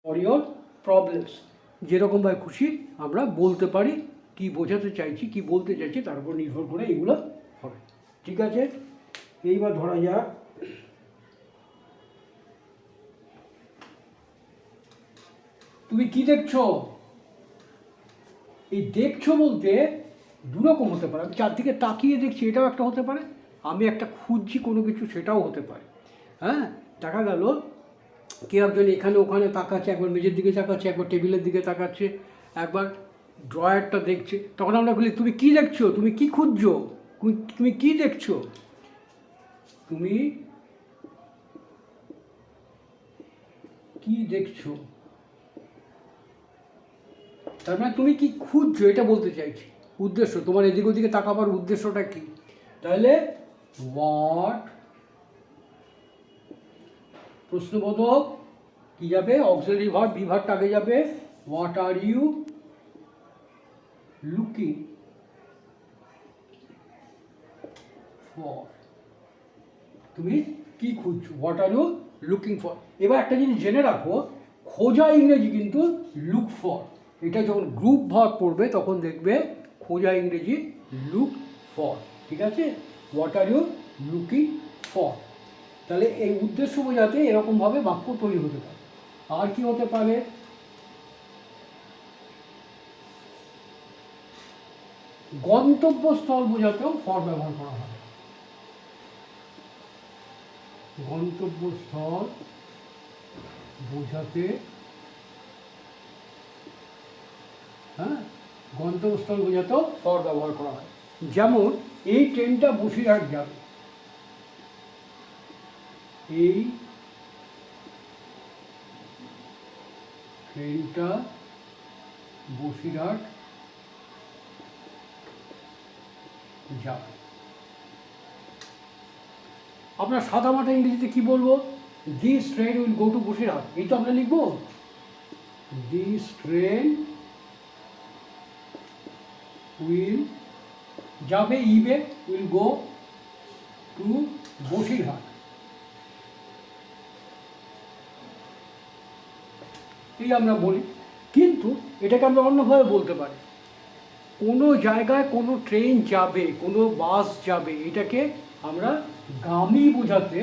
For your problems, যেরকমভাবে খুশি আমরা বলতে পারি, কি বোঝাতে চাইছি, কি বলতে চাইছি, তার উপর নির্ভর করে এগুলো হবে। ঠিক আছে, এইবার ধরা যাক তুমি কি দেখছো। এই দেখছো বলতে দুরকম হতে পারে, আমি চারদিকে তাকিয়ে দেখছি এটাও একটা হতে পারে, আমি একটা খুঁজছি কোনো কিছু সেটাও হতে পারে। হ্যাঁ, দেখা গেল কেউ একজন এখানে ওখানে তাকাচ্ছে, একবার মেঝের দিকে তাকাচ্ছে, একবার টেবিলের দিকে তাকাচ্ছে, একবার ড্রয়ারটা দেখছে, তখন আমরা বলি তুমি কি দেখছো, তুমি কি খুঁজছো, তুমি কি দেখছো, তুমি কি দেখছো, তার মানে তুমি কি খুঁজছো এটা বলতে চাইছি। উদ্দেশ্য, তোমার এদিক ওদিকে তাকাবার উদ্দেশ্যটা কি। তাহলে হোয়াট, প্রশ্নবোধক কি যাবে, অক্সিলারি ভার্ব, বি ভার্বটা আগে যাবে। What are you looking for, তুমি কি খুঁজছো, what are you looking for. এবার একটা জিনিস জেনে রাখো, খোঁজা ইংরেজি কিন্তু লুক ফর। এটা যখন গ্রুপ ভার্ব পড়বে তখন দেখবে খোঁজা ইংরেজি লুক ফর। ঠিক আছে, what are you looking for. তাহলে এই উদ্দেশ্য বোঝাতে এরকমভাবে বাক্য তৈরি হতে পারে। আর কি হতে পারে, গন্তব্যস্থল বোঝাতেও ফর ব্যবহার করা হয়। গন্তব্যস্থল বোঝাতে, হ্যাঁ, গন্তব্যস্থল বোঝাতেও ফর ব্যবহার করা হয়। যেমন এই ট্রেনটা বসিরহাট যাবে, এই ট্রেনটা বসিরহাট যাবে। আপনার সাদা মাটা ইংরেজিতে কি বলবো, this train will go to Basirhat, এই তো আমরা লিখবো দিস ট্রেন উইল, যাবে ইবে, উইল গো টু বসিরহাট। এই আমরা বলি, কিন্তু এটাকে আমরা অন্যভাবে বলতে পারি। কোনো জায়গায় কোনো ট্রেন যাবে, কোনো বাস যাবে, এটাকে আমরা গামী বোঝাতে,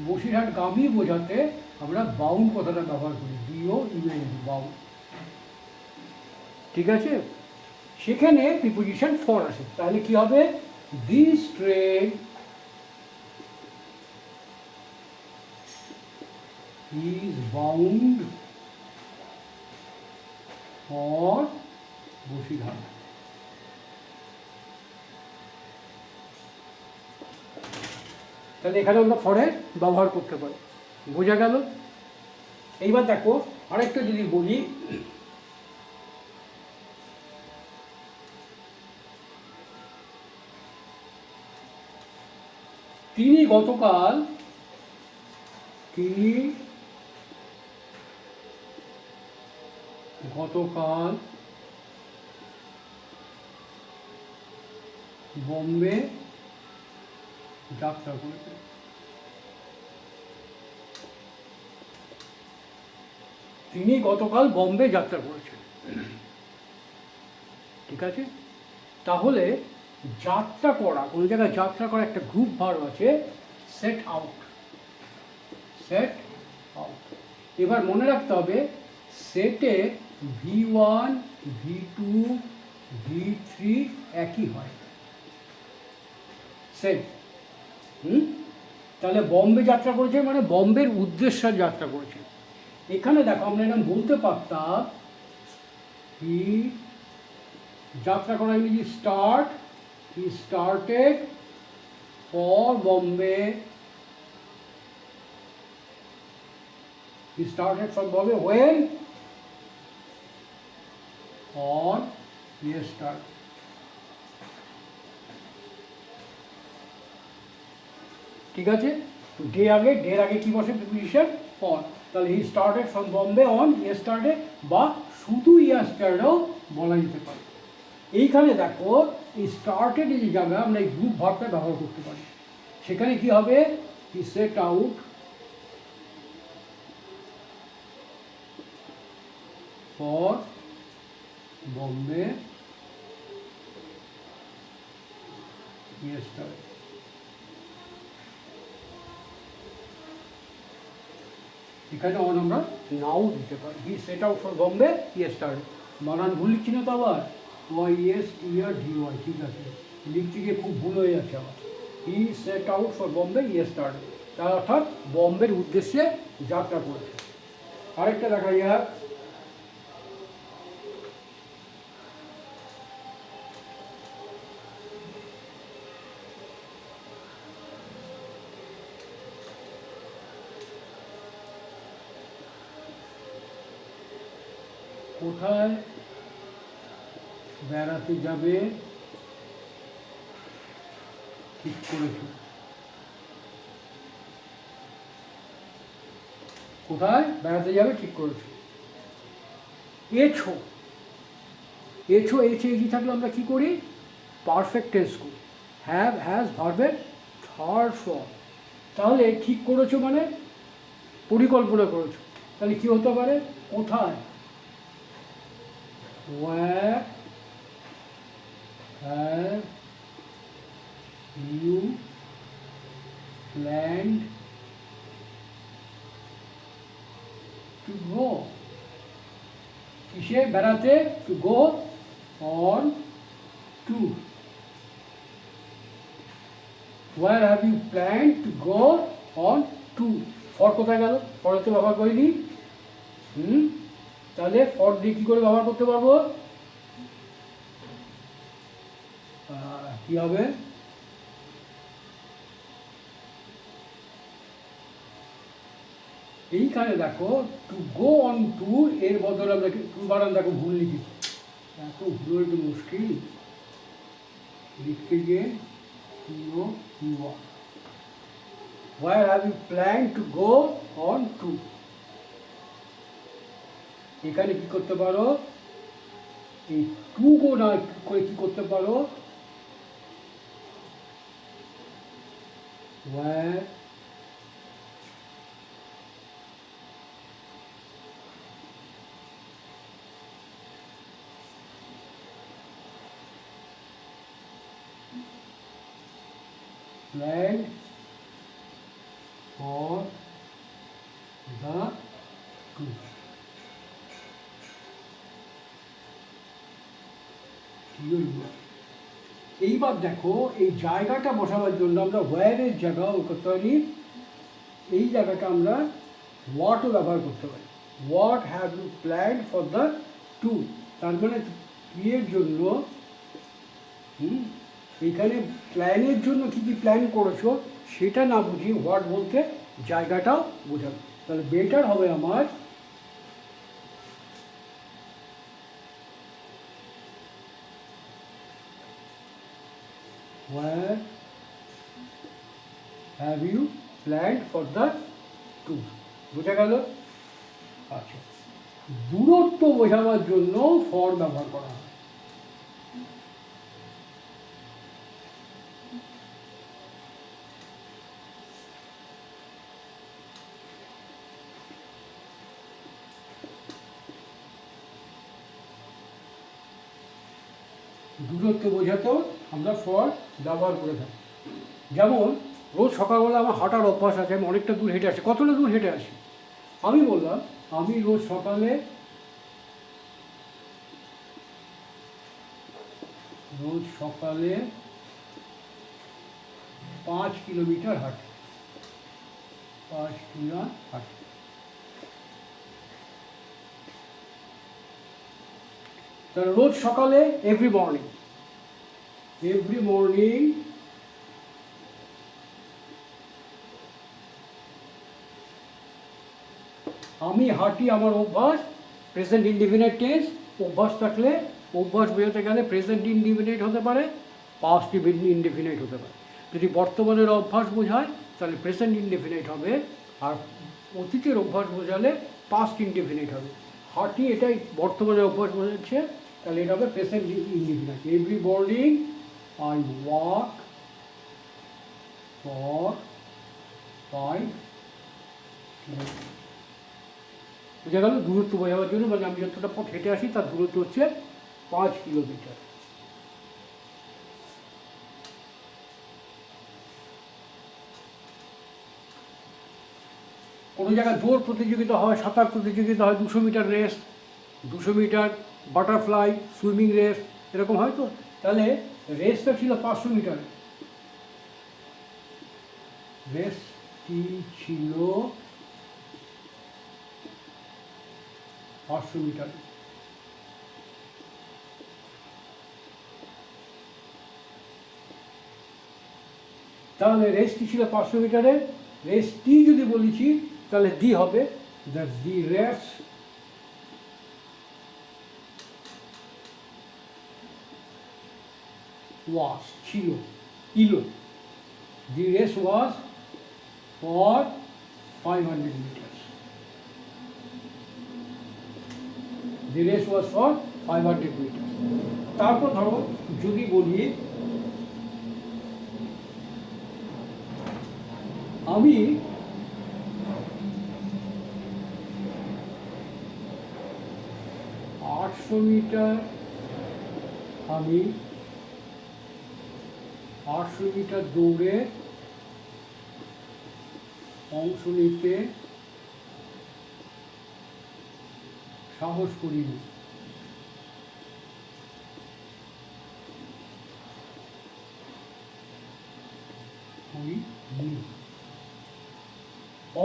বসিরহাট গামী বোঝাতে আমরা বাউন্ড কথাটা ব্যবহার করি, বিও ইউএনডি, বাউন্ড। ঠিক আছে, সেখানে প্রিপোজিশন ফর আসে। তাহলে কি হবে, this train is bound for Basirhat. তাহলে এখানে আমরা ফরের ব্যবহার করতে পারি, বোঝা গেল। এইবার দেখো আরেকটা যদি বলি, তিনি গতকাল বোম্বে যাত্রা করেছেন। তিনি গতকাল বম্বে যাত্রা করেছেন। ঠিক আছে, তাহলে যাত্রা করা, কোনো জায়গায় যাত্রা করা একটা গ্রুপ ভার্ব আছে, সেট আউট। সেট আউট, এবার মনে রাখতে হবে সেটে V1 V2 V3 একই হয়, সেট। তাহলে বম্বে যাত্রা করেছে মানে বম্বের উদ্দেশ্যে যাত্রা করেছে। এখানে দেখো আমরা এরকম বলতে পারতাম, হি যাত্রা করা ইংরেজি start, he started for Bombay, he started for Bombay when, on yesterday। ঠিক আছে, ডে আগে, ডের আগে কি বসে প্রিপোজিশন অন। তাহলে he started from Bombay on yesterday, বা শুধু ইয়েস্টারডেও বলা যেতে পারে। এইখানে দেখো এই স্টার্টেড যে জায়গায় আমরা এই গ্রুপ ভার্বটা ব্যবহার করতে পারি, সেখানে কি হবে, he set out for Bombay yesterday। এখানে আমরা নাও দিতে পারি। He set out for Bombay yesterday। বানান ভুল লিখছি না তো আবার, YSTRDY, ঠিক আছে, লিখতে গিয়ে খুব ভুল হয়ে যাচ্ছে আবার। He set out for Bombay yesterday, তার অর্থাৎ বম্বের উদ্দেশ্যে যাত্রা করেছে। আরেকটা দেখা যাক, কোথায় বেড়াতে যাবে ঠিক করেছো? কোথায় বেড়াতে যাবে ঠিক করেছো। এছো, এছো এছে এজি থাকলে আমরা কি করি? পারফেক্ট টেন্স করি। হ্যাভ হ্যাজ ভার্বের থার্ড ফর্ম। তাহলে ঠিক করেছো মানে পরিকল্পনা করেছো, তাহলে কি হতে পারে? কোথায়, where have you planned to go? কিসে বেড়াতে? to go on tour। where have you planned to go on tour? For কোথায় গেল? ফর তো ব্যবহার করিনি। তাহলে ফর দিয়ে কী করে ব্যবহার করতে পারবো? কি হবে? এইখানে দেখো টু গো অন ট্যুর এর বদলে আমরা টু বানান দেখো ভুল লিখেছি। এত ভুল একটু মুশকিল লিখতে গিয়ে। Where have you planned to go on tour? এখানে কি করতে পারো? এই টু গো না করে কি করতে পারো? where planned for the tour। এইবার দেখো এই জায়গাটা বসাবার জন্য আমরা ওয়্যারের জায়গা করতে পারি, এই জায়গাটা আমরা হোয়াটও ব্যবহার করতে পারি। What have you planned for the tour, তার মানে বিয়ের জন্য এইখানে প্ল্যানের জন্য কী কী প্ল্যান করেছো সেটা না বুঝিয়ে হোয়াট বলতে জায়গাটাও বোঝাবে। তাহলে বেটার হবে আমার where have you planned for the tour। বোঝা গেল? আচ্ছা, দূরত্ব বোঝাবার জন্য ফর ব্যবহার করা হয়। দূরত্ব বোঝাতেও আমরা ফর ব্যবহার করে থাকি। যেমন রোজ সকালবেলা আমার হাঁটার অভ্যাস আছে, আমি অনেকটা দূর হেঁটে আসি। কতটা দূর হেঁটে আসি? আমি বললাম আমি রোজ সকালে 5 কিলোমিটার হাঁটি। 5 কিলোমিটার হাঁটি। তাহলে রোজ সকালে এভরি মর্নিং আমি হাঁটি, আমার অভ্যাস। প্রেজেন্ট ইনডিফিনিট টেন্স, অভ্যাস থাকলে অভ্যাস বোঝাতে গেলে প্রেজেন্ট ইনডিফিনিট হতে পারে, পাস্ট ইনডিফিনিট হতে পারে। যদি বর্তমানের অভ্যাস বোঝায় তাহলে প্রেজেন্ট ইনডিফিনিট হবে, আর অতীতের অভ্যাস বোঝালে পাস্ট ইনডিফিনিট হবে। হাঁটি এটাই বর্তমানের অভ্যাস বোঝাচ্ছে, তাহলে এটা হবে present indefinite. Every morning I walk for 5 kilometre. বোঝা গেল? দূরত্ব বোঝাবার জন্য, মানে আমি যতটা পথ হেঁটে আসি তার দূরত্ব হচ্ছে 5 কিলোমিটার। কোনো জায়গায় দৌড় প্রতিযোগিতা হয়, সাঁতার প্রতিযোগিতা হয়, 200 metre race, 200 metre butterfly, swimming race, এরকম হয় তো। তাহলে রেসটা ছিল 500 মিটার, রেসটি ছিল 500 মিটার। তাহলে রেসটি ছিল 500 মিটারের, রেসটি যদি বলেছি তাহলে দি হবে, দ্যাটস দি রেস ওয়াজ, ছিল, ইলো, the race was for 500 metres, the race was for 500 metres. তারপর ধরো যদি বলি আমি 800 মিটার, আমি 800 মিটার দৌড়ে অংশ নিতে সাহস করিনি,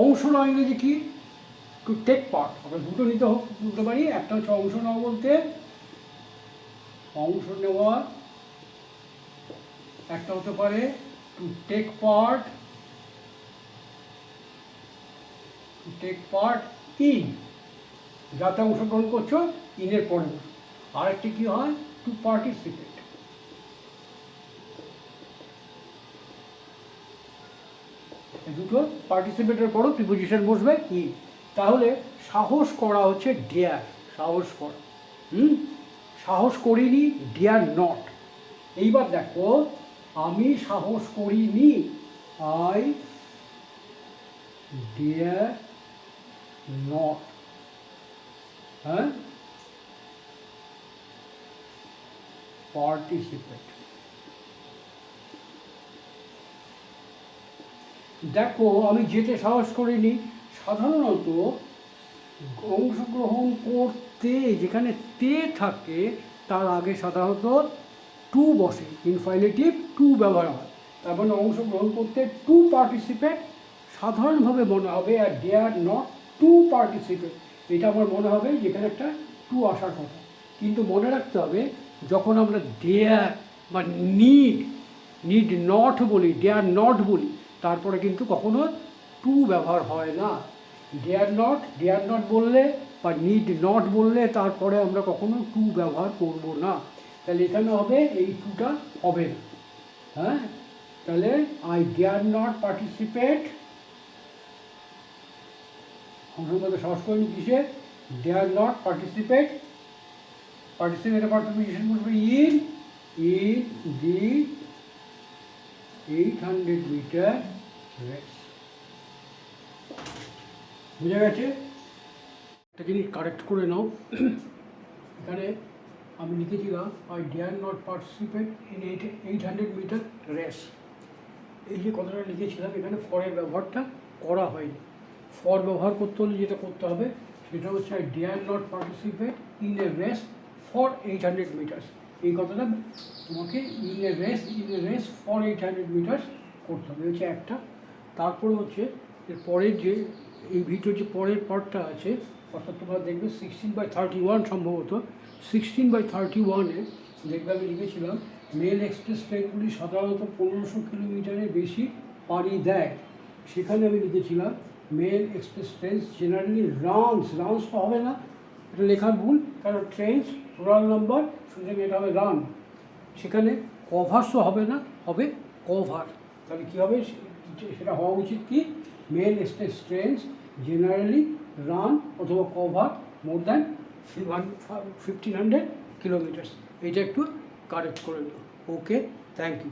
অংশ নেওয়া ইংরেজি কি? To take part. আমরা দুটো নিতে পারি। একটা হচ্ছে অংশ নেওয়া বলতে অংশ নেওয়া, একটা হতে পারে to take part, to take part in, যাতে অংশগ্রহণ করছো ইনের পরে। আরেকটি কি হয়? To participate. দুটো পার্টিসিপেটের পরও প্রিপোজিশন বসবে ইন। তাহলে সাহস করা হচ্ছে ডেয়ার, সাহস করা। সাহস করিনি, ডেয়ার নট। এইবার দেখো, আমি সাহস করিনি, আই ডেয়ার নট, হ্যাঁ, পার্টিসিপেট। দেখো, আমি যেতে সাহস করিনি, সাধারণত অংশগ্রহণ করতে যেখানে তে থাকে তার আগে সাধারণত টু বসে, ইনফাইনেটিভ টু ব্যবহার হয়। তার মানে অংশগ্রহণ করতে টু পার্টিসিপেট সাধারণভাবে মনে হবে, আর ডেয়ার নট টু পার্টিসিপেট, এটা আমার মনে হবে যেখানে একটা টু আসার কথা। কিন্তু মনে রাখতে হবে, যখন আমরা ডেয়ার বা নিড নট বলি, ডেয়ার নট বলি, তারপরে কিন্তু কখনো টু ব্যবহার হয় না। ডেয়ার নট বললে বা নিড নট বললে তারপরে আমরা কখনো টু ব্যবহার করব না। তাহলে এখানে হবে এই টুটা হবে না, হ্যাঁ। তাহলে আই ডেয়ার নট পার্টিসিপেট, অংশগ্রহণ সাহস করিনি কিসে? ডেয়ার নট পার্টিসিপেট, পার্টিসিপেটের পার্টিসিপেশন বলবে ইন দি 800 মিটার রেস। বুঝা গেছে? একটা জিনিস কারেক্ট করে নাও, এখানে আমি লিখেছিলাম I dare not participate in 800 metre race. এই যে কথাটা লিখেছিলাম, এখানে ফরের ব্যবহারটা করা হয়নি। ফর ব্যবহার করতে হলে যেটা করতে হবে সেটা হচ্ছে I dare not participate in a race for 800 metres. এই কথাটা তোমাকে in a race for 800 metres করতে হবে, হচ্ছে একটা। তারপরে হচ্ছে এর পরের যে এই ভিডিওর যে পরের পার্টটা আছে, অর্থাৎ তোমরা দেখবে 16/31 সম্ভবত, 16/31-এ দেখবে আমি লিখেছিলাম মেল এক্সপ্রেস ট্রেনগুলি সাধারণত 1500 কিলোমিটারের বেশি পাড়ি দেয়। সেখানে আমি লিখেছিলাম mail express trains generally runs তো হবে না, এটা লেখার ভুল, কারণ ট্রেনস রোল নাম্বার, সুতরাং এটা হবে রান। সেখানে কভার্সও হবে না, হবে কভার। তাহলে কী হবে? সেটা হওয়া উচিত কি? Mail express trains generally run অথবা কভার মোর দ্যান 1500 কিলোমিটার্স। এইটা একটু কারেক্ট করে দিও। Okay, thank you.